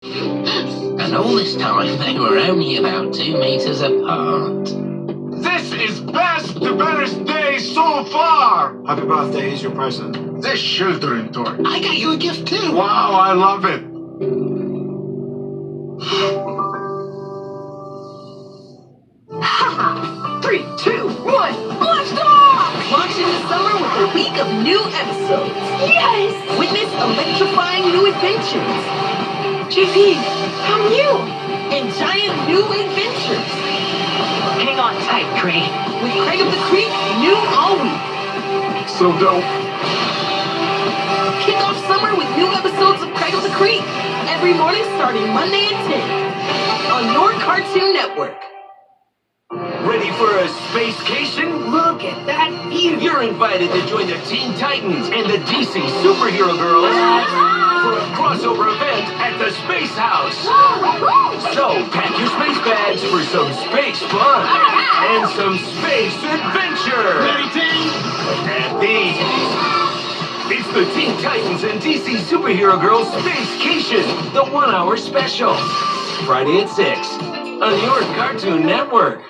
And all this time, they were only about 2 meters apart. This is the best day so far! Happy birthday, here's your present. This children toy. I got you a gift too. Wow, I love it. 3, 2, 1, blast off! Launch into summer with a week of new episodes. Yes! Witness electrifying new adventures. JP, how new? And giant new adventures. Hang on tight, Craig. With Craig of the Creek, new all week. So dope. Kick off summer with new episodes of Craig of the Creek. Every morning starting Monday at 10. On your Cartoon Network. Ready for a spacecation? Look at that view. You're invited to join the Teen Titans and the DC Superhero Girls for a crossover event at the Space House. So pack your space bags for some space fun and some space adventure. And these, it's the Teen Titans and DC Superhero Girls Spacecation, the 1-hour special. Friday at 6 on your Cartoon Network.